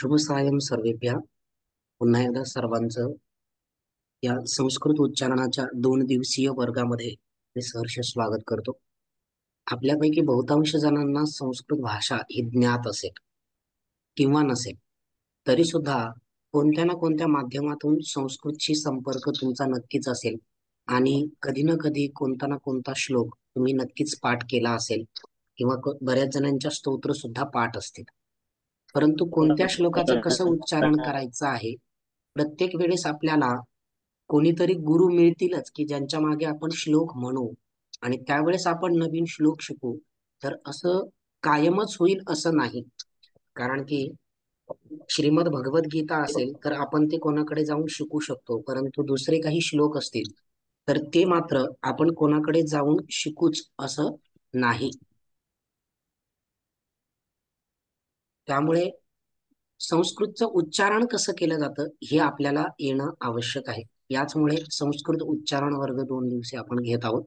शुभ सायं सर्वेभ्य. पुन्हा एकदा सर्वांचं या संस्कृत उच्चारणाच्या 2 दिवसीय वर्गामध्ये मी सहर्ष स्वागत करतो. आपल्यापैकी बहुतांश जणांना संस्कृत भाषा ही ज्ञात असेल किंवा नसेल, तरी सुद्धा कोणत्या ना कोणत्या माध्यमातून संस्कृतशी संपर्क तुमचा नक्कीच असेल आणि कधी ना कधी कोणता ना कोणता श्लोक तुम्ही नक्कीच पाठ केला असेल किंवा बऱ्याच जणांच्या स्तोत्र सुद्धा पाठ असतील. परंतु कोणत्या श्लोकाचं कसं उच्चारण करायचं आहे, प्रत्येक वेळेस आपल्याला कोणीतरी गुरु मिळतीलच की ज्यांच्या मागे आपण श्लोक म्हणू आणि त्यावेळेस आपण नवीन श्लोक शिकू. तर असं कायमच होईल असं नाही. कारण की श्रीमद भगवद्गीता असेल तर आपण ते कोणाकडे जाऊन शिकू शकतो, परंतु दुसरे काही श्लोक असतील तर ते मात्र आपण कोणाकडे जाऊन शिकूच असं नाही. त्यामुळे संस्कृतचं उच्चारण कसं केलं जातं हे आपल्याला येणं आवश्यक आहे. याचमुळे संस्कृत उच्चारण वर्ग 2 दिवशी आपण घेत आहोत.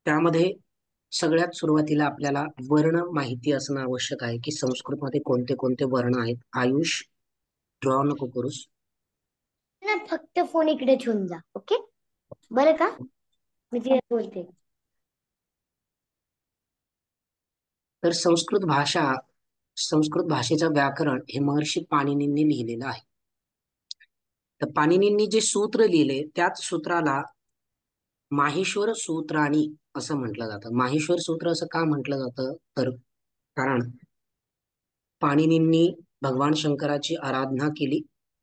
त्यामध्ये सगळ्यात सुरुवातीला आपल्याला वर्ण माहिती असणं आवश्यक आहे की संस्कृतमध्ये कोणते कोणते वर्ण आहेत. आयुष, ड्रॉ नको करूस. ना फक्त फोन इकडे ठेवून जा. ओके, बरं का? मी तिला बोलते. तर संस्कृत भाषेचं व्याकरण हे महर्षी पाणिनींनी लिहिलेलं आहे. तर पाणिनींनी जे सूत्र लिहिले त्याच सूत्राला माहेश्वर सूत्राणी असं म्हटलं जातं. माहेश्वर सूत्र असं का म्हटलं जातं, तर कारण पाणिनींनी भगवान शंकराची आराधना केली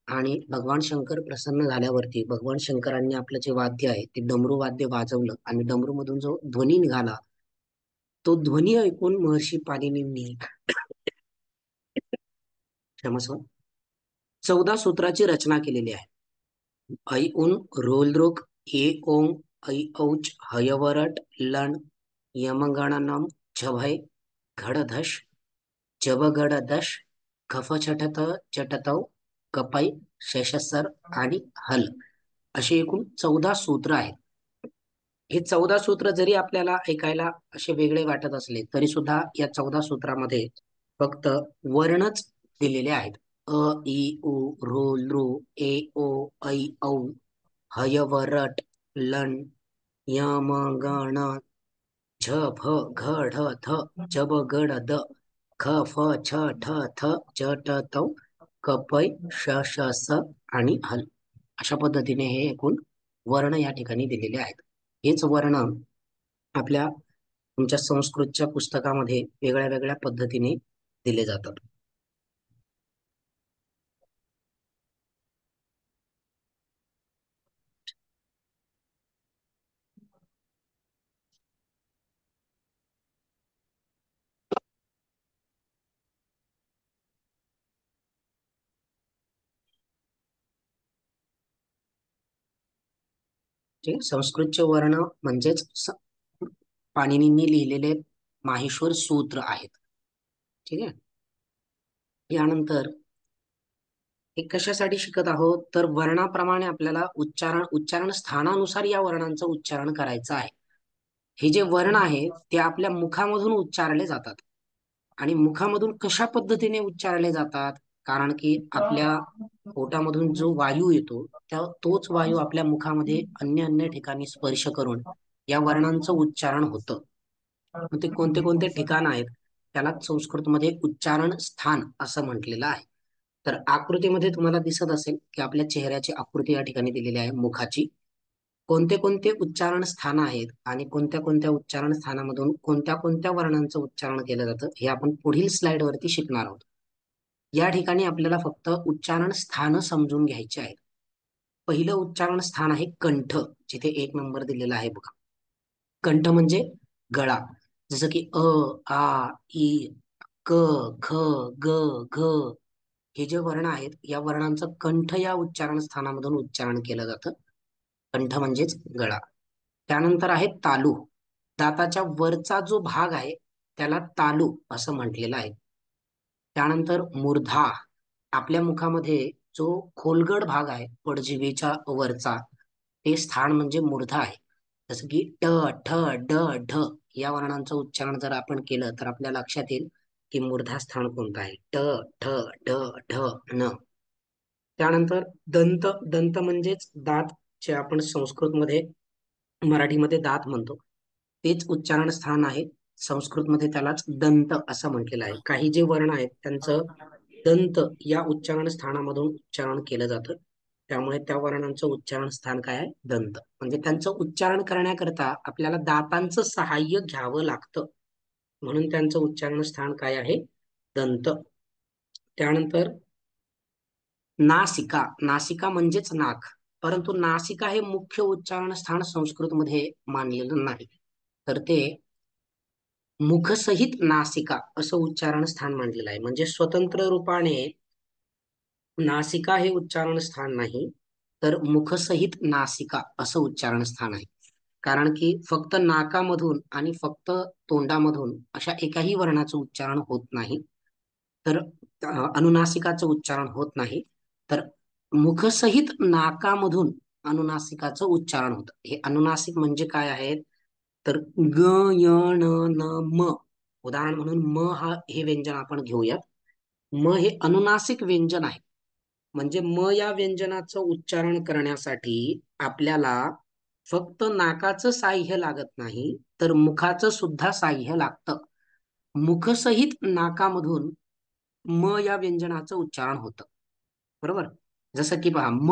आणि भगवान शंकर प्रसन्न झाल्यावरती भगवान शंकरांनी आपलं जे वाद्य आहे ते डमरू वाद्य वाजवलं आणि डमरू मधून जो ध्वनी निघाला तो ध्वनी ऐकून महर्षी पाणिनींनी क्षमस्व 14 सूत्राची रचना केलेली आहे. ऐ उन रोलद्रुक ए ओंग ऐ औच हयवरट लन यमगणनम झभय घडधश जबगडदश कफछटत चटतव कपै शेषसर आणि हल अशी एकूण 14 सूत्र आहेत. हे 14 सूत्र जरी आपल्याला ऐकायला असे वेगळे वाटत असले तरी सुद्धा या 14 सूत्रामध्ये फक्त वर्णच दिलेले आहेत. अ इ उ ऋ लृ ए ओ ऐ औ हयवरट लन यम गण झ भ घ ढ थ जब गड द ख फ छ ठ थ ज ट तौ कपय श श स आणि हल अशा पद्धतीने हे एकूण वर्ण या ठिकाणी दिलेले आहेत. हेच वर्ण आपल्या तुमच्या संस्कृतच्या पुस्तकामध्ये वेगळ्या वेगळ्या पद्धतीने दिले जातात. जे संस्कृतचे वर्ण म्हणजेच पाणिनींनी लिहिलेले माहेश्वर सूत्र आहेत. ठीक आहे. यानंतर हे कशासाठी शिकत आहोत, तर वर्णाप्रमाणे आपल्याला उच्चारण स्थानानुसार या वर्णांचं उच्चारण करायचं आहे. हे जे वर्ण आहेत ते आपल्या मुखामधून उच्चारले जातात. आणि मुखामधून कशा पद्धतीने उच्चारले जातात, कारण की आपल्या पोटामधून जो वायू येतो तोच वायू आपल्या मुखामध्ये अन्य अन्य ठिकाणी स्पर्श करून या वर्णांचं उच्चारण होतं. मग ते कोणते कोणते ठिकाण आहेत त्याला संस्कृतमध्ये उच्चारण स्थान असं म्हटलेलं आहे. तर आकृतीमध्ये तुम्हाला दिसत असेल की आपल्या चेहऱ्याची आकृती या ठिकाणी दिलेली आहे मुखाची. कोणते कोणते उच्चारण स्थान आहेत आणि कोणत्या कोणत्या उच्चारण स्थानामधून कोणत्या कोणत्या वर्णांचं उच्चारण केलं जातं हे आपण पुढील स्लाइड वरती शिकणार आहोत. या ठिकाणी आपल्याला फक्त उच्चारण स्थान समजून घ्यायचे आहे. पहिलं उच्चारण स्थान आहे कंठ, जिथे 1 नंबर दिलेला आहे बघा. कंठ म्हणजे गळा. जसं की अ, आ, ई, क, ख, ग, घ हे जे वर्ण आहेत या वर्णांचं कंठ या उच्चारण स्थानामधून उच्चारण केलं जातं. कंठ म्हणजेच गळा. त्यानंतर आहे तालू. दाताच्या वरचा जो भाग आहे त्याला तालू असं म्हटलेलं आहे. त्यानंतर मूर्धा. आपल्या मुखामध्ये जो खोलगट भाग आहे पडजिभेच्या वरचा ते स्थान म्हणजे मूर्धा आहे. जसं की ट, ठ, ड, ढ या वर्णांचं उच्चारण जर आपण केलं तर आपल्या लक्षात येईल की मूर्धास्थान कोणतं आहे. ट, ठ, ड, ढ, न. त्यानंतर दंत. दंत म्हणजेच दात, जे आपण संस्कृतमध्ये, मराठीमध्ये दात म्हणतो, तेच उच्चारण स्थान आहे. संस्कृतमध्ये त्यालाच दंत असं म्हटलेलं आहे. काही जे वर्ण आहेत त्यांचं दंत या उच्चारण स्थानामधून उच्चारण केलं जातं. त्यामुळे त्या वर्णांचं उच्चारण स्थान काय आहे, दंत. म्हणजे त्यांचं उच्चारण करण्याकरता आपल्याला दातांचं सहाय्य घ्यावं लागतं, म्हणून त्यांचं उच्चारण स्थान काय आहे, दंत. त्यानंतर नासिका. नासिका म्हणजेच नाक, परंतु नासिका हे मुख्य उच्चारण स्थान संस्कृतमध्ये मानलेलं नाही, तर ते मुखसहित नासिका असं उच्चारण स्थान मानलेलं आहे. म्हणजे स्वतंत्र रूपाने नासिका हे उच्चारण स्थान नाही, तर मुखसहित नासिका असं उच्चारण स्थान आहे. कारण की फक्त नाकामधून आणि फक्त तोंडामधून अशा एकाही वर्णाचं उच्चारण होत नाही, तर अनुनासिकाचं उच्चारण होत नाही, तर मुखसहित नाकामधून अनुनासिकाचं उच्चारण होतं. हे अनुनासिक म्हणजे काय आहेत, तर ग, य, न, न, म. उदाहरण म्हणून म हा हे व्यंजन आपण घेऊयात. म हे अनुनासिक व्यंजन आहे. म्हणजे म या व्यंजनाचं उच्चारण करण्यासाठी आपल्याला फक्त नाकाचं साह्य लागत नाही, तर मुखाचं सुद्धा साह्य लागतं. मुखसहित नाकामधून म या व्यंजनाचं उच्चारण होतं. बरोबर. जसं की पहा, म,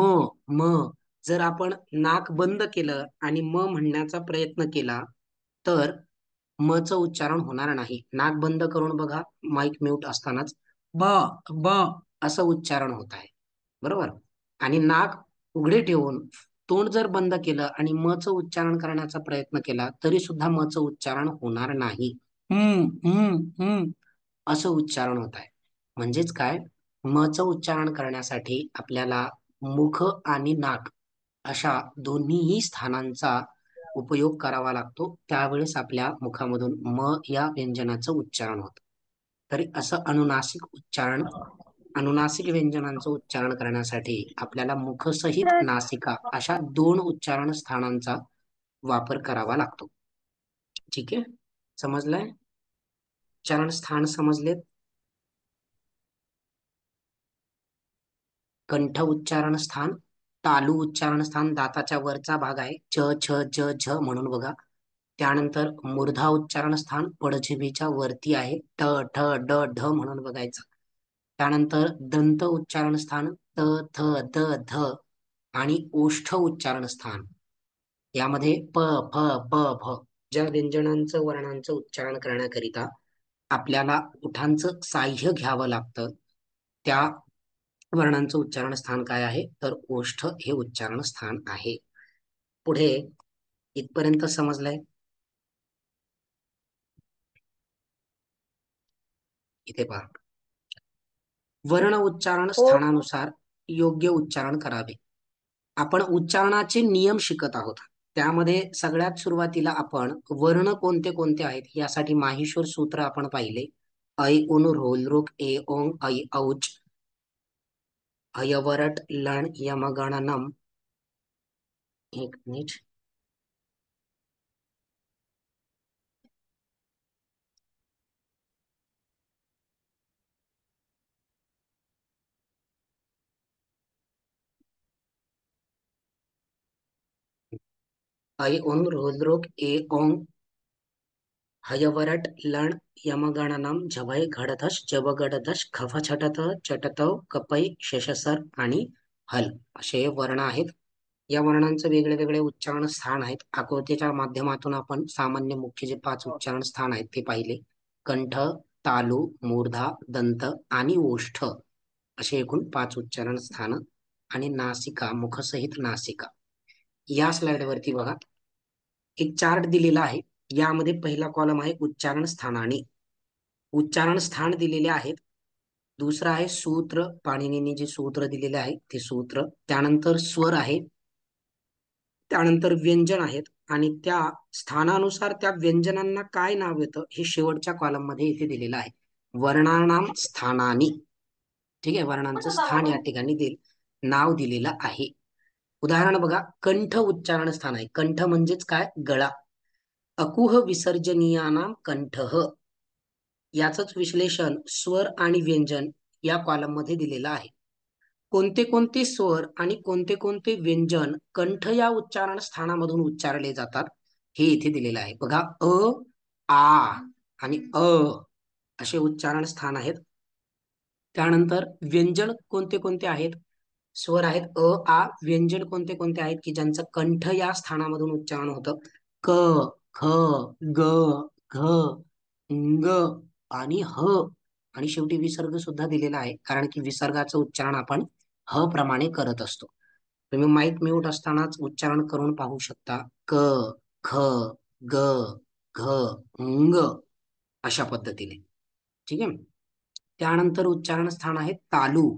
म. जर आपण नाक बंद केलं आणि म म्हणण्याचा प्रयत्न केला, तर म चं उच्चारण होणार नाही. नाक बंद करून बघा, माईक म्यूट असतानाच ब, ब असं उच्चारण होत आहे. बरोबर. आणि नाक उघडे ठेवून तोंड जर बंद केलं आणि म चं उच्चारण करण्याचा प्रयत्न केला, तरी सुद्धा म चं उच्चारण होणार नाही. असं उच्चारण होत आहे. म्हणजेच काय, म चं उच्चारण करण्यासाठी आपल्याला मुख आणि नाक अशा दोन्हीही स्थानांचा उपयोग करावा लागतो. त्यावेळेस आपल्या मुखामधून म या व्यंजनाचं उच्चारण होतं. तरी असं अनुनासिक व्यंजनांचं उच्चारण करण्यासाठी आपल्याला मुखसहित नासिका अशा दोन उच्चारण स्थानांचा वापर करावा लागतो. ठीक आहे, समजलंय? उच्चारण स्थान समजलेत? कंठ उच्चारण स्थान, तालू उच्चारण स्थान दाताच्या वरचा भाग आहे, च, छ, ज, झ म्हणून बघा. त्यानंतर मूर्धा उच्चारण स्थान पडझिभीच्या वरती आहे, ट, ठ, ड, ढ म्हणून बघायचं. त्यानंतर दंत उच्चारण स्थान त, थ, द, ध आणि ओष्ठ उच्चारण स्थान, यामध्ये प, फ, प, भ ज्या व्यंजनांचं वर्णांचं उच्चारण करण्याकरिता आपल्याला ओठांचं साह्य घ्यावं लागतं, त्या वर्णांचं उच्चारण स्थान काय आहे, तर ओष्ठ हे उच्चारण स्थान आहे. पुढे इथपर्यंत समजलंय? इथे पहा, वर्ण उच्चारण हो. स्थानानुसार योग्य उच्चारण करावे. आपण उच्चारणाचे नियम शिकत आहोत. त्यामध्ये सगळ्यात सुरुवातीला आपण वर्ण कोणते कोणते आहेत यासाठी माहेश्वर सूत्र आपण पाहिले. ऐ, उन, रोल, रुक, ए, ओंग, ऐ, औच, हयवरट, लण, यम, गण, नम. एक मिनिट. ऐ, उन, रोल, रुक, ए, ओंग, हयवरट, लण, यमगणनम, झभय, घडधश, जबगडधश, खफ, छटत, चटतव, कपै, शेषसर आणि हल असे वर्ण आहेत. या वर्णांचे वेगळे वेगळे उच्चारण स्थान आहेत. आकृतीच्या माध्यमातून आपण सामान्य मुख्य जे 5 उच्चारण स्थान आहेत ते पाहिले. कंठ, तालू, मूर्धा, दंत आणि ओष्ठ असे एकूण 5 उच्चारण स्थान. आणि नासिका, मुखसहित नासिका. या स्लाइड वरती बघा, एक चार्ट दिलेला आहे. यामध्ये पहिला कॉलम आहे उच्चारण स्थानाने. उच्चारण स्थान दिलेले आहेत. दुसरं आहे सूत्र, पाणिनींनी जे सूत्र दिलेले आहे ते सूत्र. त्यानंतर स्वर आहे. त्यानंतर व्यंजन आहेत आणि त्या स्थानानुसार त्या व्यंजनांना काय नाव येतं हे शेवटच्या कॉलम मध्ये इथे दिलेलं आहे. वर्णानाम स्थानानी. ठीक आहे, वर्णांचं स्थान या ठिकाणी नाव दिलेलं आहे. उदाहरण बघा, कंठ उच्चारण स्थान आहे. कंठ म्हणजेच काय, गळा. अकुह विसर्जनीयानाम कंठः. याचंच विश्लेषण स्वर आणि व्यंजन या कॉलम मध्ये दिलेलं आहे. कोणते कोणते स्वर आणि कोणते कोणते व्यंजन कंठ या उच्चारण स्थानामधून उच्चारले जातात हे इथे दिलेलं आहे. बघा, आ आणि असे उच्चारण स्थान आहेत. त्यानंतर व्यंजन कोणते कोणते आहेत? स्वर आहेत आ. व्यंजन कोणते कोणते आहेत की ज्यांचं कंठ या स्थानामधून उच्चारण होतं? क, ख, ग, घ, ङ आणि ह. आणि शेवटी विसर्ग सुद्धा दिलेला आहे, कारण की विसर्गाचं उच्चारण आपण ह प्रमाणे करत असतो. तुम्ही माईक म्यूट असतानाच उच्चारण करून पाहू शकता. क, ख, ग, घ, ङ अशा पद्धतीने. ठीक आहे. त्यानंतर उच्चारण स्थान आहे तालू.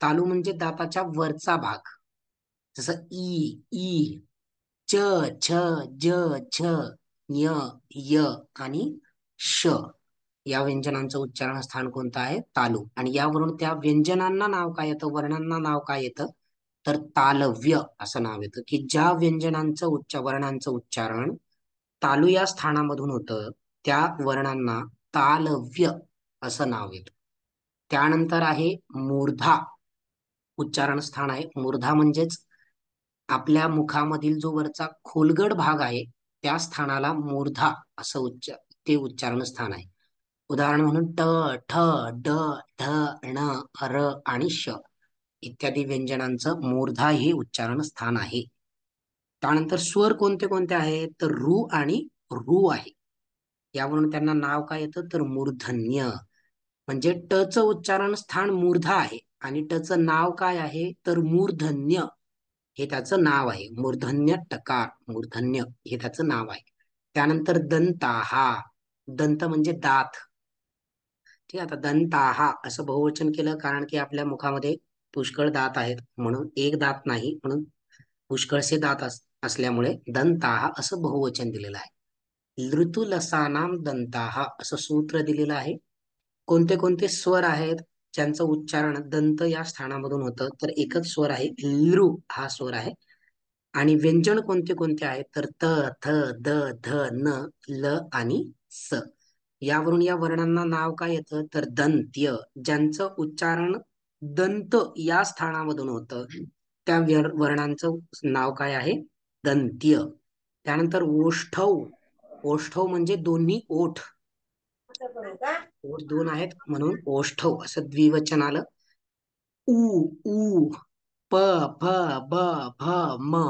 तालू म्हणजे दाताच्या वरचा भाग. जसं ई, ई, च, छ, ज, छ, य, य आणि श. या व्यंजनांचं उच्चारण स्थान कोणतं आहे? तालू. आणि यावरून त्या व्यंजनांना नाव काय येतं, वर्णांना नाव काय येतं? तर तालव्य असं नाव येतं. की ज्या व्यंजनांचं वर्णांचं उच्चारण तालू या स्थानामधून होतं त्या वर्णांना तालव्य असं नाव येतं. त्यानंतर आहे मूर्धा. उच्चारण स्थान आहे मूर्धा, म्हणजेच आपल्या मुखामधील जो वरचा खोलगट भाग आहे त्या स्थानाला मूर्धा असं ते उच्चारण स्थान आहे. उदाहरण म्हणून ट, ठ, ड, ढ, ण, र आणि श इत्यादी व्यंजनांचं मूर्धा हे उच्चारण स्थान आहे. त्यानंतर स्वर कोणते कोणते आहेत? तर रू आणि रू आहे. यावरून त्यांना नाव काय येतं? तर मूर्धन्य. म्हणजे टचं उच्चारण स्थान मूर्धा आहे आणि टचं नाव काय आहे? तर मूर्धन्य हे त्याचं नाव आहे. मूर्धन्य टकार, मूर्धन्य हे त्याचं नाव आहे. त्यानंतर दंताहा. दंत म्हणजे दात. ठीक आहे. आता दंताहा असं बहुवचन केलं कारण की आपल्या मुखामध्ये पुष्कळ दात आहेत, म्हणून एक दात नाही, म्हणून पुष्कळसे दात असल्यामुळे दंताहा असं बहुवचन दिलेलं आहे. ऋतुलसानाम दंताहा असं सूत्र दिलेलं आहे. कोणते कोणते स्वर आहेत ज्यांचं उच्चारण दंत या स्थानामधून होतं? तर एकच स्वर आहे, लृ हा स्वर आहे. आणि व्यंजन कोणते कोणते आहेत? तर त, थ, द, ध, न, ल आणि स. यावरून या वर्णांना नाव काय येतं? तर दंत्य. ज्यांचं उच्चारण दंत या स्थानामधून होतं त्या वर्णांचं नाव काय आहे? दंत्य. त्यानंतर ओष्ठव. ओष्ठव म्हणजे दोन्ही ओठ. ओठ दोन आहेत म्हणून ओष्ठव असं द्विवचन आलं. उ, ऊ, प, फ, ब, भ, म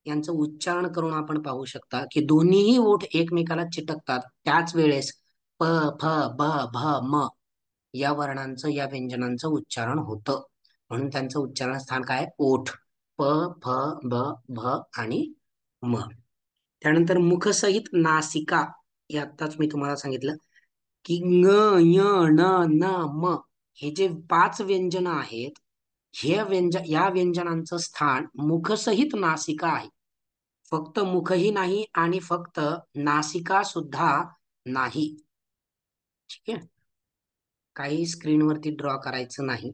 यांचं उच्चारण करून आपण पाहू शकता की दोन्हीही ओठ एकमेकाला चिटकतात. त्याच वेळेस प, फ, ब, भ, म या वर्णांचं या व्यंजनांचं उच्चारण होतं, म्हणून त्यांचं उच्चारण स्थान काय? ओठ. प, फ, ब, भ आणि म. त्यानंतर मुखसहित नासिका. हे आत्ताच मी तुम्हाला सांगितलं की ङ, य, ण, न, म हे जे 5 व्यंजन आहेत, या व्यंजनांचं स्थान मुखसहित नासिका आहे. फक्त मुखही नाही आणि फक्त नासिका सुद्धा नाही. ठीक आहे. काही स्क्रीनवरती ड्रॉ करायचं नाही.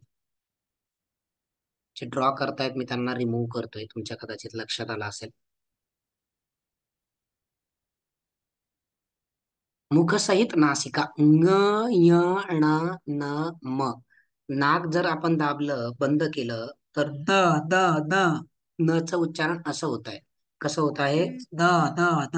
जे ड्रॉ करतायत मी त्यांना रिमूव्ह करतोय, तुमच्या कदाचित लक्षात आलं असेल. मुखसहित नासिका ङ, य, ण, न, म. नाक जर आपण दाबलं, बंद केलं तर द, द, द. न च उच्चारण असं होत आहे. कसं होत आहे? The, the, the.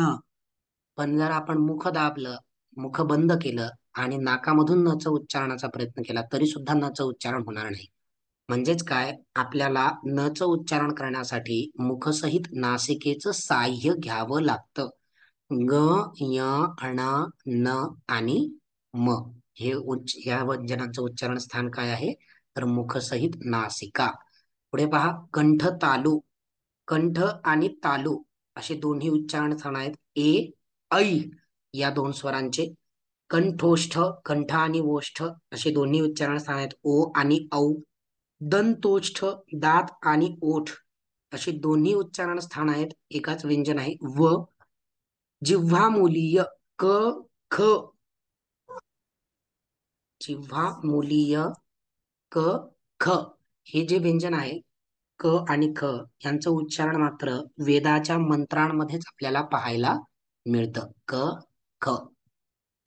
पण जर आपण मुख दाबलं, मुख बंद केलं आणि नाकामधून न च उच्चारणाचा प्रयत्न केला तरी सुद्धा न च उच्चारण होणार नाही. म्हणजेच काय? आपल्याला न च उच्चारण करण्यासाठी मुखसहित नासिकेचं साह्य घ्यावं लागतं. ग, य, ण, न आणि म हे या व्यंजनाचं उच्चारण स्थान काय आहे? तर मुखसहित नासिका. पुढे पहा, कंठ तालू. कंठ आणि तालू असे दोन्ही उच्चारण स्थान आहेत. ऐ या दोन स्वरांचे. कंठोष्ठ, कंठ आणि ओष्ठ असे दोन्ही उच्चारण स्थान आहेत. ओ आणि औ. दंतोष्ठ, दात आणि ओठ असे दोन्ही उच्चारण स्थान आहेत. एकाच व्यंजन आहे. व जिव्हामूलीय क, ख. जिव्हामूलीय क, ख हे जे व्यंजन आहे क आणि ख यांचं उच्चारण मात्र वेदाच्या मंत्रांमध्येच आपल्याला पाहायला मिळतं. क, ख.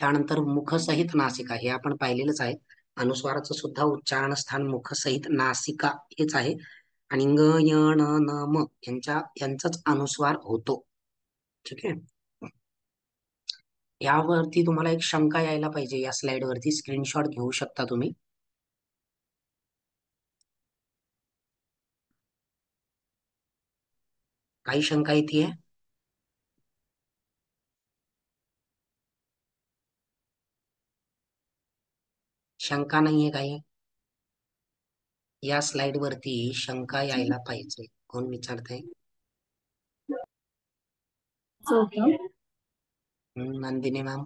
त्यानंतर मुखसहित नासिका हे आपण पाहिलेलंच आहे. अनुस्वाराचं सुद्धा उच्चारण स्थान मुखसहित नासिका हेच आहे. आणि ङ य ण न म यांचाच अनुस्वार होतो. ठीक आहे. यावरती तुम्हाला एक शंका यायला पाहिजे. या स्लाइड वरती स्क्रीनशॉट घेऊ शकता तुम्ही. काही शंका येते? शंका नाहीये काही? या स्लाइड वरती शंका यायला पाहिजे. कोण विचारतंय? नंदिनी मॅम.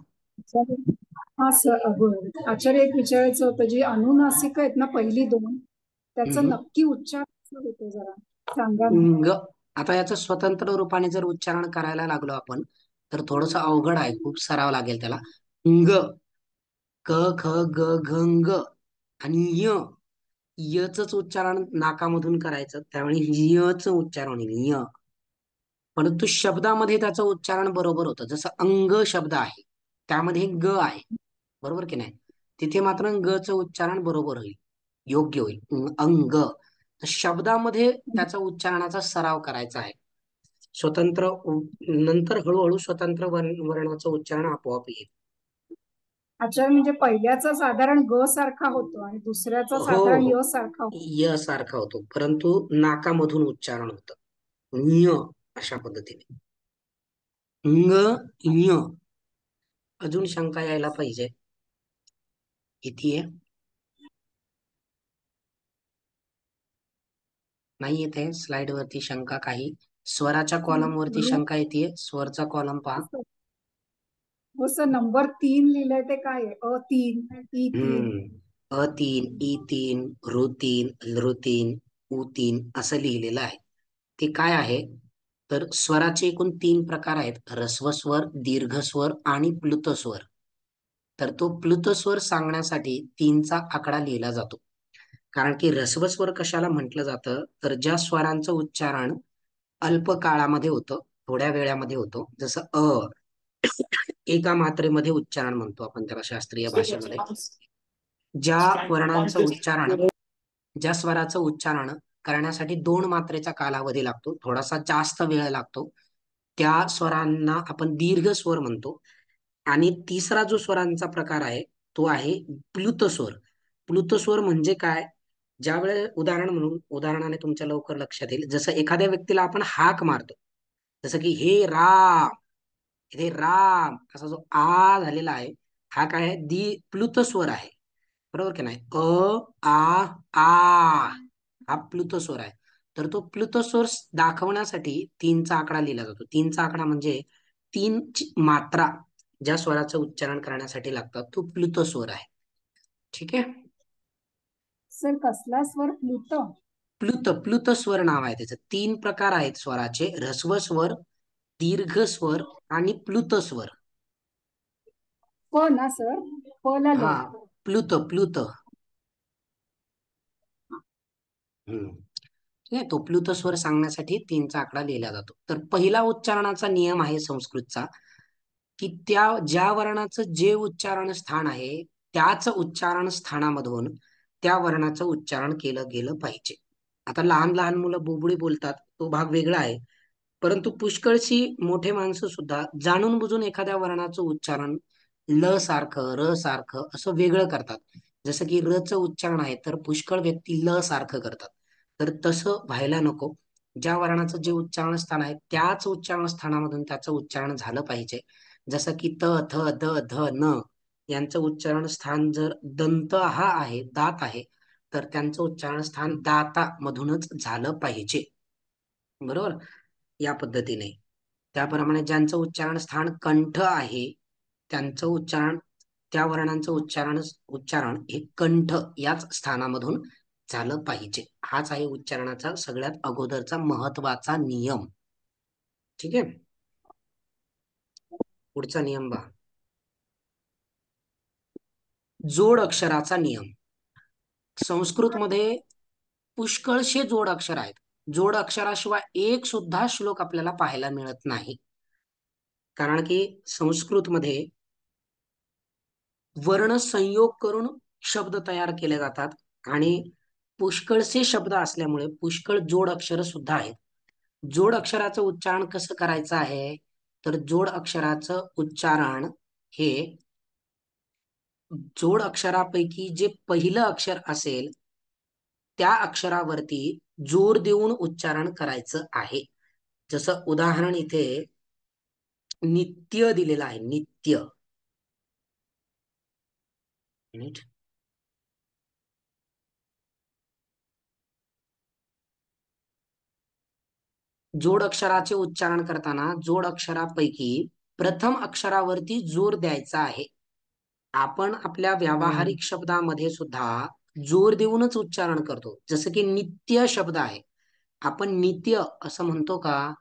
हा सर, आचार्य एक विचारायचं होतं, जी अनुनासिक आहेत ना पहिली दोन, त्याचं नक्की उच्चार कसं होतो जरा सांगा ना. आता याचं स्वतंत्र रूपाने जर उच्चारण करायला लागलो आपण तर थोडस अवघड आहे. खूप सराव लागेल त्याला. ग, क ख ग घ ग आणि यच उच्चारण नाकामधून करायचं, त्यावेळी यच उच्चारण होईल य. परंतु शब्दामध्ये त्याचं उच्चारण बरोबर होतं. जसं अंग शब्द आहे त्यामध्ये ग आहे, बरोबर की नाही? तिथे मात्र ग च उच्चारण बरोबर होईल, योग्य होईल अंग. तर शब्दामध्ये त्याचा उच्चारणाचा सराव करायचा आहे. स्वतंत्र नंतर हळूहळू स्वतंत्र वर्णाचं उच्चारण आपोआप येईल. आचार्य म्हणजे पहिल्याचा साधारण ग सारखा होतो आणि दुसऱ्याचा हो साधारण हो, य सारखा होतो. य सारखा होतो, परंतु नाकामधून उच्चारण होतं य अशा पद्धतीने. ङ य. अजून शंका यायला पाहिजे. किती नाही येते स्लाइड वरती शंका काही? स्वराच्या कॉलम वरती शंका येते. स्वरचा कॉलम पहा. हो सर, नंबर 3 लिहिलंय ते काय आहे? अ3, ई3. अ3, ई3, ऋ3, लृ3, उ3 असं लिहिलेलं आहे. ते काय आहे तर स्वराचे एकूण 3 प्रकार आहेत: ऱ्हस्व स्वर, दीर्घ स्वर आणि प्लुत स्वर. तर तो प्लुत स्वर सांगण्यासाठी 3चा आकडा लिहिला जातो. कारण की ऱ्हस्व स्वर कशाला म्हटलं जातं तर ज्या स्वरांचं उच्चारण अल्प काळामध्ये होतं, थोड्या वेळामध्ये होतो. जसं एका मात्रेमध्ये उच्चारण म्हणतो आपण त्याला शास्त्रीय भाषेमध्ये. ज्या वर्णांचं उच्चारण ज्या स्वराचं उच्चारण करण्यासाठी 2 मात्रेचा कालावधी लागतो, थोडासा जास्त वेळ लागतो, त्या स्वरांना आपण दीर्घ स्वर म्हणतो. आणि तिसरा जो स्वरांचा प्रकार आहे तो आहे प्लुत स्वर. प्लुत स्वर म्हणजे काय? ज्यावेळेस उदाहरणाने तुमच्या लवकर लक्षात येईल. जसं एखाद्या व्यक्तीला आपण हाक मारतो, जसं की हे राम, हे राम असा जो आ झालेला आहे, हा काय आहे? प्लुत स्वर आहे, बरोबर की नाही? आ हा प्लुत स्वर आहे. तर तो प्लुत स्वर दाखवण्यासाठी 3चा आकडा लिहिला जातो. 3चा आकडा म्हणजे 3 मात्रा ज्या स्वराचं उच्चारण करण्यासाठी लागतात, तो प्लुत स्वर आहे. ठीक आहे. सर कसला स्वर? प्लुत. प्लुत स्वर नाव आहे त्याचं. 3 प्रकार आहेत स्वराचे: ऱ्हस्व स्वर, दीर्घ स्वर आणि प्लुत स्वर. प ना सर? प ला हा, ल. प्लुत. ठीक आहे. तो प्लुत स्वर सांगण्यासाठी 3चा आकडा लिहिला जातो. तर पहिला उच्चारणाचा नियम आहे संस्कृतचा, की ज्या वर्णाचं जे उच्चारण स्थान आहे त्याच उच्चारण स्थानामधून त्या वर्णाचं उच्चारण केलं गेलं पाहिजे. आता लहान लहान मुलं बोबडी बोलतात, तो भाग वेगळा आहे. परंतु पुष्कळशी मोठे माणसं सुद्धा जाणून बुजून एखाद्या वर्णाचं उच्चारण ल सारखं, र सारखं असं वेगळं करतात. जसं की र चं उच्चारण आहे तर पुष्कळ व्यक्ती ल सारखं करतात. तर तसं व्हायला नको. ज्या वर्णाचं जे उच्चारण स्थान आहे त्याच उच्चारण स्थानामधून त्याचं उच्चारण झालं पाहिजे. जसं की त, थ, द, ध, न यांचं उच्चारण स्थान जर दंत हा आहे, दात आहे, तर त्यांचं उच्चारण स्थान दाता मधूनच झालं पाहिजे, बरोबर? या पद्धतीने. त्याप्रमाणे ज्यांचं उच्चारण स्थान कंठ आहे त्यांचं उच्चारण, त्या वर्णांचं उच्चारण हे कंठ याच स्थानामधून झालं पाहिजे. हाच आहे उच्चारणाचा सगळ्यात अगोदरचा महत्वाचा नियम. ठीक आहे. पुढचा नियम पहा. जोड अक्षराचा नियम. संस्कृतमध्ये पुष्कळशे जोड अक्षर आहेत. जोड अक्षराशिवाय एक सुद्धा श्लोक आपल्याला पाहायला मिळत नाही. कारण की संस्कृतमध्ये वर्ण संयोग करून शब्द तयार केले जातात आणि पुष्कळसे शब्द असल्यामुळे पुष्कळ जोड अक्षर सुद्धा आहेत. जोड अक्षराचं उच्चारण कसं करायचं आहे, तर जोड अक्षराचं उच्चारण हे जोड अक्षरापैकी जे पहिलं अक्षर असेल त्या अक्षरावरती जोर देऊन उच्चारण करायचं आहे. जसं उदाहरण इथे नित्य दिलेलं आहे. नित्य. मिनिट. जोड अक्षराचे उच्चारण करताना जोड अक्षरापैकी प्रथम अक्षरावरती जोर द्यायचा आहे. आपण आपल्या व्यावहारिक शब्दामध्ये सुद्धा जोर देऊनच उच्चारण करतो. जसं की नित्य शब्द आहे, आपण नित्य असं म्हणतो का?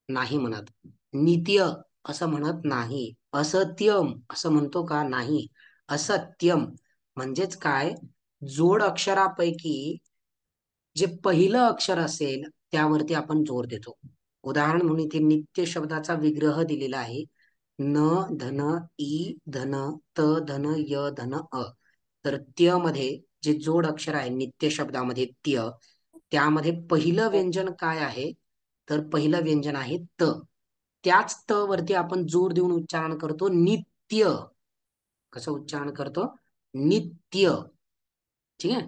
नाही म्हणत. नित्य असं म्हणत नाही. असत्यम असं म्हणतो का? नाही. असत्यम म्हणजेच काय? जोड अक्षरापैकी जे पहिलं अक्षर असेल त्यावरती आपण जोर देतो. उदाहरण म्हणून इथे नित्य शब्दाचा विग्रह दिलेला आहे. न धन ई धन त धन य धन अ. तर त्य मध्ये जे जोड अक्षर आहे नित्य शब्दामध्ये त्य, त्यामध्ये पहिलं व्यंजन काय आहे, तर पहिलं व्यंजन आहे त. त्याच त वरती आपण जोर देऊन उच्चारण करतो नित्य. कसं उच्चारण करतो? नित्य. ठीक आहे.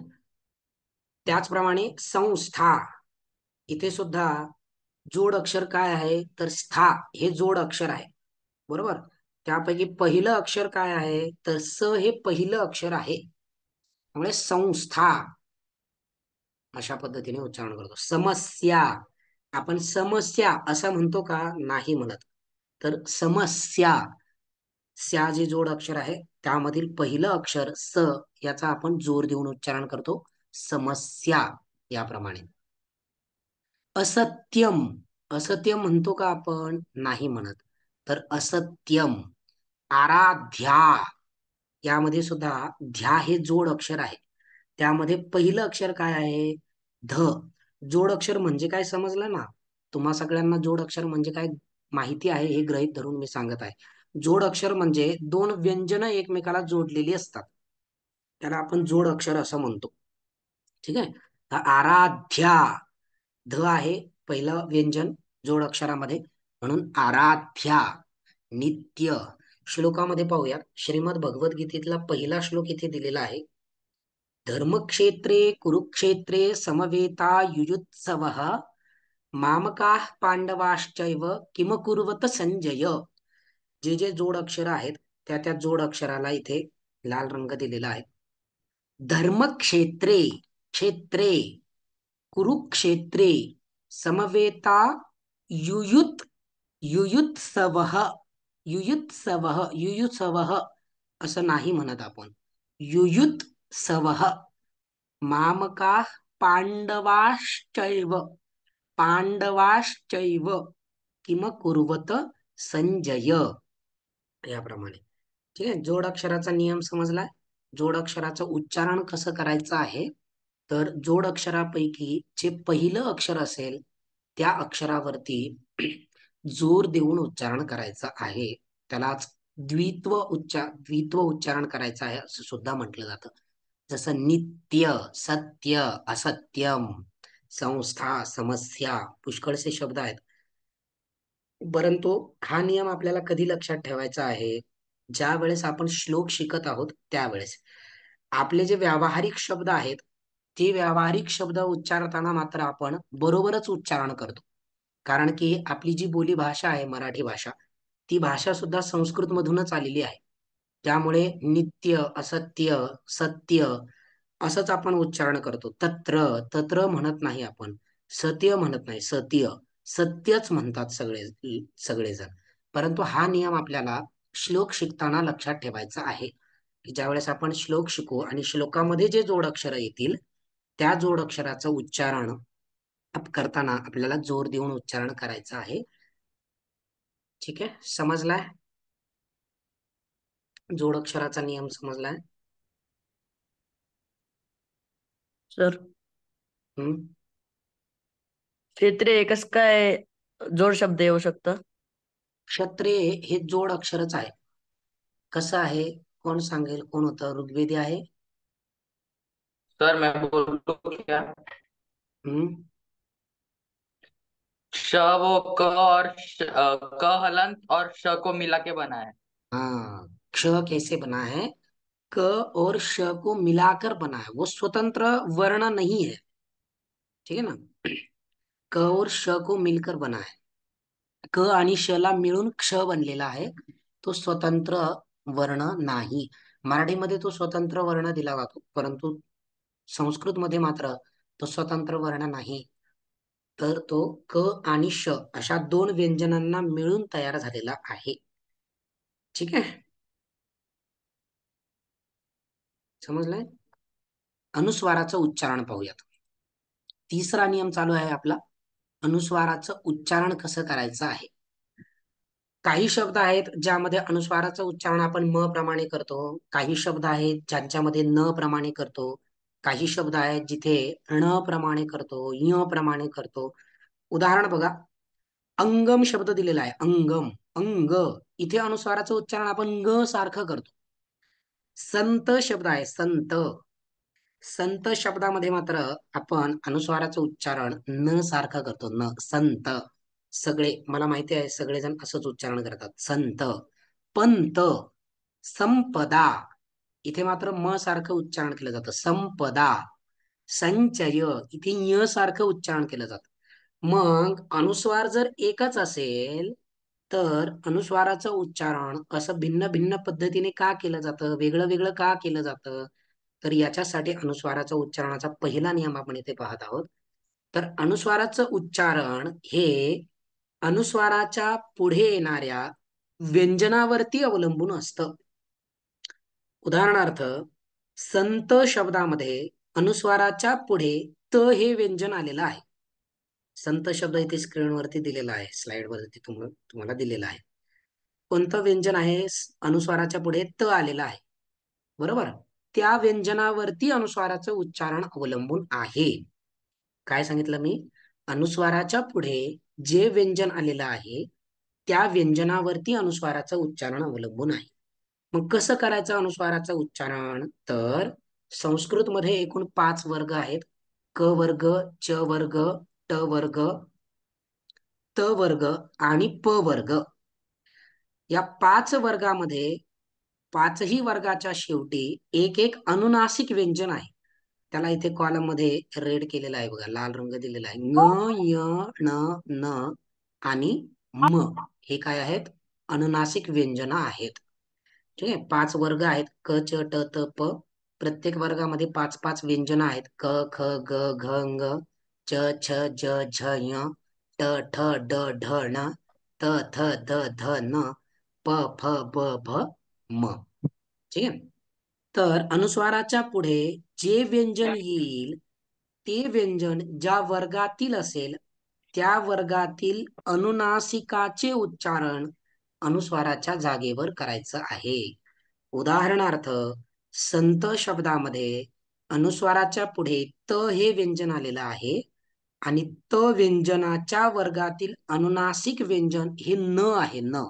त्याचप्रमाणे संस्था, इथे सुद्धा जोड अक्षर काय आहे, तर स्था हे जोड अक्षर आहे. बरोबर. त्यापैकी पहिलं अक्षर काय आहे, तर स हे पहिलं अक्षर आहे. त्यामुळे संस्था अशा पद्धतीने उच्चारण करतो. समस्या, आपण समस्या असं म्हणतो का? नाही म्हणत. तर समस्या, स्या जे जोड अक्षर आहे त्यामधील पहिलं अक्षर स याचा आपण जोर देऊन उच्चारण करतो. समस्या याप्रमाणे. असत्यम, असत्यम म्हणतो का आपण? नाही म्हणत. तर असत्यम. आराध्या, यामध्ये सुद्धा ध्या हे जोड अक्षर आहे. त्यामध्ये पहिलं अक्षर काय आहे? ध. जोड अक्षर म्हणजे काय समजलं ना? तुम्हा सगळ्यांना जोड अक्षर म्हणजे काय माहिती आहे हे गृहीत धरून मी सांगत आहे. जोड अक्षर म्हणजे दोन व्यंजन एकमेकाला जोडलेली असतात, त्याला आपण जोड अक्षर असं म्हणतो. ठीक आहे. आराध्या, ध आहे पहिलं व्यंजन जोड अक्षरामध्ये, म्हणून आराध्या. नित्य. श्लोकामध्ये पाहूया. श्रीमद भगवद्गीतेतला पहिला श्लोक इथे दिलेला आहे. धर्मक्षेत्रे कुरुक्षेत्रे समवेता युयुत्सवः मामकाः पांडवाश्चैव किमकुर्वत संजय. जे जे जोड अक्षर आहेत त्या त्या जोड अक्षराला इथे लाल रंग दिलेला आहे. धर्मक्षेत्रे, क्षेत्रे, कुरुक्षेत्रे समवेता युयुत युयुत्सवः. युयुत्सवः, युयुत्सवः असं नाही म्हणत आपण. युयुत्सवः. मामकाः पांडवाश्चैव, पांडवाश्चैव किम कुर्वत संजय याप्रमाणे. ठीक आहे. जोड अक्षराचा नियम समजलाय. जोड अक्षराचं उच्चारण कसं करायचं आहे, तर जोड अक्षरापैकी जे पहिलं अक्षर असेल त्या अक्षरावरती जोर देऊन उच्चारण करायचं आहे. त्यालाच द्वित्व उच्चारण करायचं आहे असं सुद्धा म्हटलं जातं. जसं नित्य, सत्य, असत्यम, संस्था, समस्या, पुष्कळसे शब्द आहेत. परंतु हा नियम आपल्याला कधी लक्षात ठेवायचा आहे, ज्या वेळेस आपण श्लोक शिकत आहोत त्यावेळेस. आपले जे व्यावहारिक शब्द आहेत ते व्यावहारिक शब्द उच्चारताना मात्र आपण बरोबरच उच्चारण करतो. कारण की आपली जी बोली भाषा आहे मराठी भाषा, ती भाषा सुद्धा संस्कृत मधूनच आलेली आहे. त्यामुळे नित्य, असत्य, सत्य असंच आपण उच्चारण करतो. तत्र, तत्र म्हणत नाही आपण. सत्य म्हणत नाही. सत्य, सत्यच म्हणतात सगळेजण. परंतु हा नियम आपल्याला श्लोक शिकताना लक्षात ठेवायचा आहे, की ज्यावेळेस आपण श्लोक शिकू आणि श्लोकामध्ये जे जोडाक्षर येतील त्या जोडाक्षराचं उच्चारण करताना आपल्याला जोर देऊन उच्चारण करायचं आहे. ठीक आहे. समजलाय? जोडाक्षराचा नियम समजलाय? सर हम्म. क्षेत्रीय कसं काय जोड शब्द येऊ शकतं? क्षत्रिय हे जोड अक्षरच आहे. कसं आहे? कोण सांगेल? कोण होतं? ऋग्वेदी आहे? सर मैं बोलूं क्या? हम्म श वो क और क हलंत और श को मिला के बना है। हाँ, क्ष कैसे बना है? क और श को मिलाकर बना है, वो स्वतंत्र वर्ण नहीं है। ठीक है ना? क और श को मिलकर बना है। क आणि श ला मिळून क्ष बनलेला आहे, तो स्वतंत्र वर्ण नाही. मराठीमध्ये तो स्वतंत्र वर्ण दिला जातो, परंतु संस्कृत मध्ये मात्र तो स्वतंत्र वर्ण नाही. तर तो क आणि श अशा दोन व्यंजनांना मिळून तयार झालेला आहे. ठीक आहे, समजलंय? अनुस्वाराचं उच्चारण पाहूयात. तिसरा नियम चालू आहे आपला, अनुस्वाराचं उच्चारण कसं करायचं आहे. काही शब्द आहेत ज्यामध्ये अनुस्वाराचं उच्चारण आपण म प्रमाणे करतो, काही शब्द आहेत ज्यांच्यामध्ये न प्रमाणे करतो, काही शब्द आहेत जिथे ण प्रमाणे करतो, य प्रमाणे करतो. उदाहरण बघा, अंगम शब्द दिलेला आहे, अंगम, अंग, इथे अनुस्वाराचं उच्चारण आपण ग सारखं करतो. संत शब्द आहे, संत, संत शब्दामध्ये मात्र आपण अनुस्वाराचं उच्चारण न सारखं करतो, न, संत. सगळे, मला माहिती आहे सगळेजण असंच उच्चारण करतात, संत. पंत, संपदा, इथे मात्र म सारखं उच्चारण केलं जातं, संपदा. संचय, इथे य सारखं उच्चारण केलं जातं. मग अनुस्वार जर एकच असेल तर अनुस्वाराचं उच्चारण असं भिन्न भिन्न पद्धतीने का केलं जातं, वेगळं वेगळं का केलं जातं? तर याच्यासाठी अनुस्वाराच्या उच्चारणाचा पहिला नियम आपण इथे पाहत आहोत. तर अनुस्वाराचं उच्चारण हे अनुस्वाराच्या पुढे येणाऱ्या व्यंजनावरती अवलंबून असतं. उदाहरणार्थ, संत शब्दामध्ये अनुस्वाराच्या पुढे त हे व्यंजन आलेलं आहे. संत शब्द इथे स्क्रीनवरती दिलेला आहे, स्लाइड वरती तुम्हाला दिलेला आहे. कोणतं व्यंजन आहे? अनुस्वाराच्या पुढे त आलेला आहे, बरोबर? त्या व्यंजनावरती अनुस्वाराचं उच्चारण अवलंबून आहे. काय सांगितलं मी? अनुस्वाराच्या पुढे जे व्यंजन आलेलं आहे त्या व्यंजनावरती अनुस्वाराचं उच्चारण अवलंबून आहे. मग कसं करायचं अनुस्वाराचं उच्चारण? तर संस्कृतमध्ये एकूण 5 वर्ग आहेत, क वर्ग, च वर्ग, ट वर्ग, त वर्ग आणि प वर्ग. या 5 वर्गामध्ये 5ही वर्गाच्या शेवटी एक एक अनुनासिक व्यंजन आहे. त्याला इथे कॉलम मध्ये रेड केलेला आहे बघा, लाल रंग दिलेला आहे. ङ, य, ण, न आणि म, हे काय आहेत? अनुनासिक व्यंजन आहेत. ठीक आहे, 5 वर्ग आहेत, क, च, ट, त, प. प्रत्येक वर्गामध्ये 5-5 व्यंजन आहेत, क, ख, ग, घ, ङ, च, छ, ज, झ, ञ, ट, ठ, ड, ढ, ण, त, थ, द, ध, न, प, फ, ब, भ, म. ठीक आहे, तर अनुस्वाराच्या पुढे जे व्यंजन येईल ते व्यंजन ज्या वर्गातील असेल त्या वर्गातील अनुनासिकाचे उच्चारण अनुस्वाराच्या जागेवर करायचं आहे. उदाहरणार्थ, संत शब्दामध्ये अनुस्वाराच्या पुढे त हे व्यंजन आलेलं आहे आणि त व्यंजनाच्या वर्गातील अनुनासिक व्यंजन हे न आहे, न.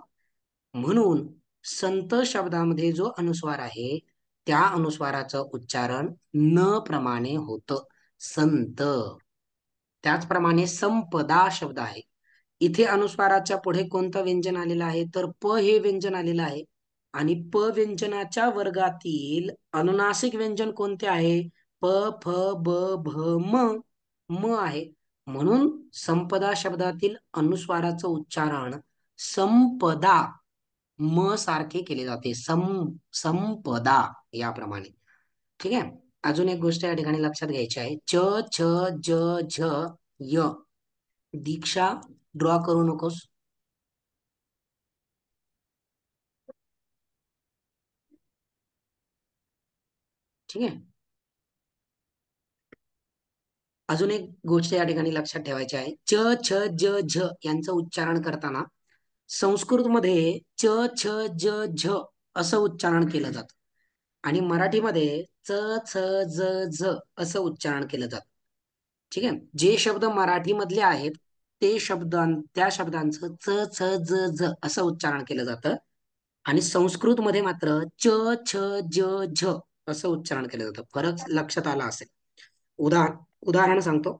म्हणून संत शब्दामध्ये जो अनुस्वार आहे त्या अनुस्वाराचं उच्चारण न प्रमाणे होतं, संत. त्याचप्रमाणे संपदा शब्द आहे, इथे अनुस्वाराच्या पुढे कोणतं व्यंजन आलेलं आहे? तर प हे व्यंजन आलेलं आहे आणि प व्यंजनाच्या वर्गातील अनुनासिक व्यंजन कोणते आहे? प, फ, ब, भ, म, म आहे. म्हणून संपदा शब्दातील अनुस्वाराचं उच्चारण संपदा, म सारखे केले जाते, संपदा, याप्रमाणे. ठीक आहे, अजून एक गोष्ट या ठिकाणी लक्षात घ्यायची आहे, च, छ, ज, झ, य. दीक्षा, ड्रॉ करू नकोस. ठीक आहे, अजून एक गोष्ट या ठिकाणी लक्षात ठेवायची आहे, च, छ, ज, झ यांचं उच्चारण करताना संस्कृतमध्ये च, छ, ज, झ असं उच्चारण केलं जातं आणि मराठीमध्ये च, छ, ज, झ असं उच्चारण केलं जातं. ठीक आहे, जे शब्द मराठीमधले आहेत ते शब्द, त्या शब्दांचं च, छ, ज, झ असं उच्चारण केलं जातं आणि संस्कृत मध्ये मात्र च छ ज झ असं उच्चारण केलं जातं. फरक लक्षात आला असेल. उदाहरण सांगतो.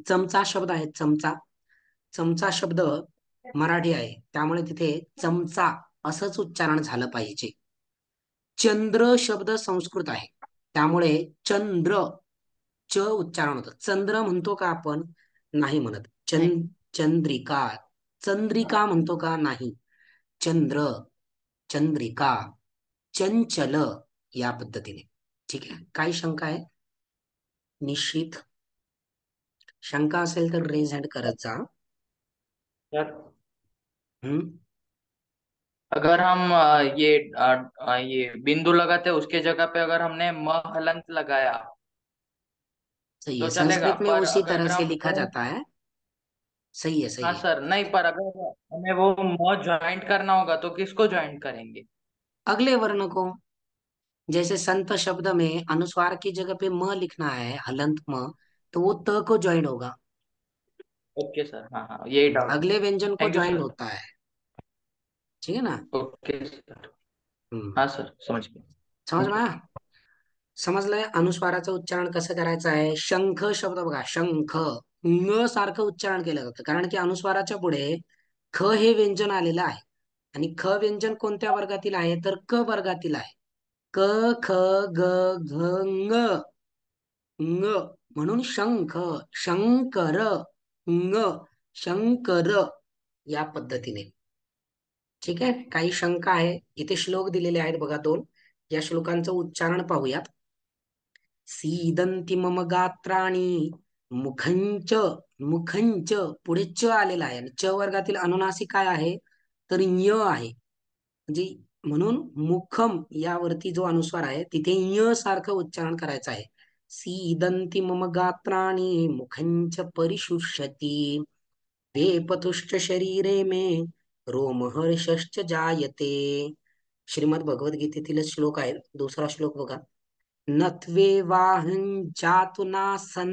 चमचा शब्द आहे, चमचा. चमचा शब्द मराठी आहे, त्यामुळे तिथे चमचा असंच उच्चारण झालं पाहिजे. चंद्र शब्द संस्कृत आहे, त्यामुळे चंद्र च उच्चारण होतं. चंद्र म्हणतो का आपण? नाही म्हणत. चंद्रिका, चंद्रिका म्हणतो का? नाही. चंद्र, चंद्रिका, चंचल या पद्धतीने. ठीक आहे. काही शंका आहे? निश्चित शंका असेल तर रेज हँड करत जा. सर हम्म. अगर हम ये बिंदु लगाते उसके जगह पे अगर हमने म हलंत लगाया सही तो है, चलेगा, संस्कृत में पर उसी तरह अगर से हम लिखा जाता है. सही है, हाँ सही है. सर, नहीं, पर अगर हमें वो म ज्वाइंट करना होगा तो किसको ज्वाइंट करेंगे? अगले वर्ण को. जैसे संत शब्द में अनुस्वार की जगह पे म लिखना है, हलंत म, तो वो त को ज्वाइंट होगा. ओके सर, हाँ हाँ, यही डाउट। अगले व्यंजन को थैंक यू ज्वाइंट सर। होता है. ठीक है ना? Okay sir. हम्म. हाँ सर, समझ गया। समझ थैंक में यू। आया? समजलंय अनुस्वाराचं उच्चारण कसं करायचं आहे? शंख शब्द बघा, शंख न सारखं उच्चारण केलं जातं, कारण की अनुस्वाराच्या पुढे ख हे व्यंजन आलेलं आहे. आणि ख व्यंजन कोणत्या वर्गातील आहे? तर क वर्गातील आहे. क ख ग घ ङ ङ, म्हणून शंख, शंकर, ङ, शंकर या पद्धतीने. ठीक आहे. काही शंका आहे? इथे श्लोक दिलेले आहेत बघा, 2. या श्लोकांचं उच्चारण पाहूयात. सीदंती मम गात्राणी मुखंच, मुखंच पुढे च आलेला आहे, आणि च वर्गातील अनुनासिक काय आहे? तर य आहे. म्हणजे म्हणून मुखम यावरती जो अनुस्वार आहे तिथे य सारखं उच्चारण करायचं आहे. सीदंती मम गात्राणी मुखंच परिशुष्यती वेपतुश्च शरीरे मे रोमहर्षश्च जायते. श्रीमद भगवद्गीतेतील श्लोक आहे. दुसरा श्लोक बघा. नत्वे वाहन जातु नासन,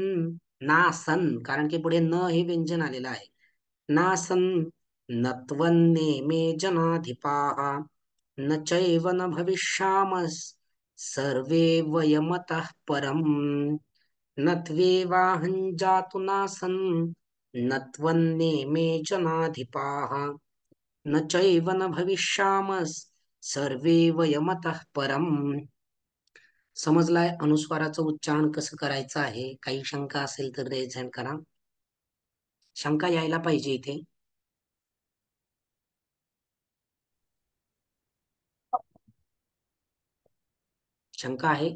नासन कारण की पुढे न हे व्यंजन आलेलं आहे. नासन नत्वन्ने मे जनाधिपाः न चैव न भविष्यामः सर्वे वयमतः परम्. नत्वे वाहन जातु नासन नत्वन्ने मे जनाधिपाः न चैव न भविष्यामः सर्वे वयमतः परम्. समजलाय अनुस्वाराचं उच्चारण कसं करायचं आहे? काही शंका असेल तर रेज हँड करा. शंका यायला पाहिजे इथे. शंका आहे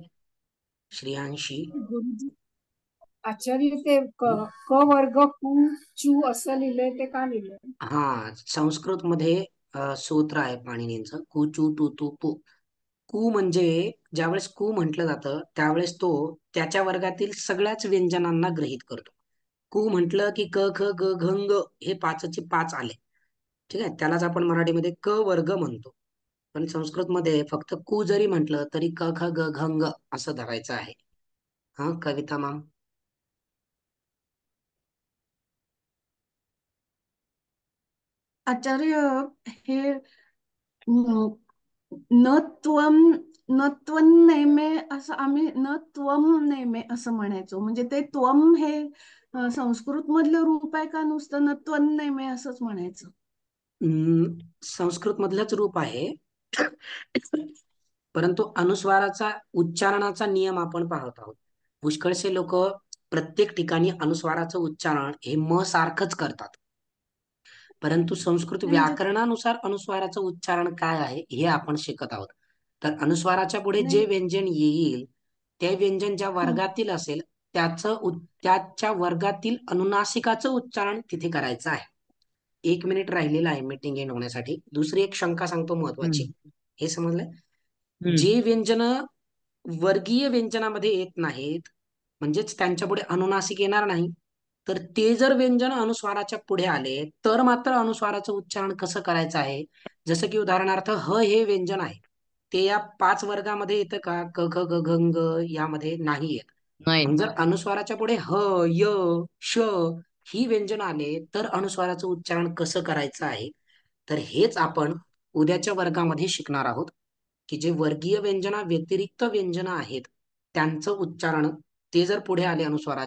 श्रेयांशी? गुरुजी, आचार्य ते क वर्ग कु चू असं लिहिलंय, ते का लिहिलंय? हा, संस्कृत मध्ये सूत्र आहे पाणिनींचं, कु चू टू तू पू. कु म्हणजे ज्यावेळेस कु म्हटलं जातं त्यावेळेस तो त्याच्या वर्गातील सगळ्याच व्यंजनांना गृहीत करतो. कु म्हटलं की क ख ग घ ङ हे 5चे 5 आले. ठीक आहे. त्यालाच आपण मराठीमध्ये क वर्ग म्हणतो. पण संस्कृतमध्ये फक्त कु जरी म्हटलं तरी क ख ग घ ङ असं धरायचं आहे. हा, कविता मॅम. आचार्य, हे न न त्वम न त्वम नेमे असं आम्ही न त्वम नेमे असं म्हणायचो. म्हणजे ते त्वम हे संस्कृत मधलं रूप आहे का नुसतं न त्वम नेमे असंच म्हणायचं? संस्कृत मधलंच रूप आहे. परंतु अनुस्वाराचा उच्चारणाचा नियम आपण पाहत आहोत. पुष्कळसे लोक प्रत्येक ठिकाणी अनुस्वाराचं उच्चारण हे म सारखंच करतात. परंतु संस्कृत नाही म्हणजे व्याकरणानुसार अनुस्वाराचं उच्चारण काय आहे हे आपण शिकत आहोत. तर अनुस्वाराच्या पुढे जे नाही. व्यंजन येईल ते व्यंजन ज्या हं. वर्गातील असेल त्याच्या वर्गातील अनुनासिकाचं उच्चारण तिथे करायचं आहे. 1 मिनिट राहिलेला आहे मीटिंग एंड होण्यासाठी. दुसरी एक शंका सांगतो महत्वाची. हे समजलंय? जे व्यंजन वर्गीय व्यंजनामध्ये येत नाहीत, म्हणजेच त्यांच्या पुढे अनुनासिक येणार नाही, तर ते जर व्यंजन अनुस्वाराच्या पुढे आले तर मात्र अनुस्वाराचं उच्चारण कसं करायचं आहे? जसं की उदाहरणार्थ ह हे व्यंजन आहे, ते या 5 वर्गामध्ये येतं का? क ख ग घ ङ यामध्ये नाही येत. नाही. मग जर अनुस्वाराच्या पुढे ह, य, श ही व्यंजन आले तर अनुस्वाराचं उच्चारण कसं करायचं आहे? तर हेच आपण उद्याच्या वर्गामध्ये शिकणार आहोत की जे वर्गीय व्यंजना व्यतिरिक्त व्यंजन आहेत त्यांचं उच्चारण ते जर पुढे आले अनुस्वाराच्या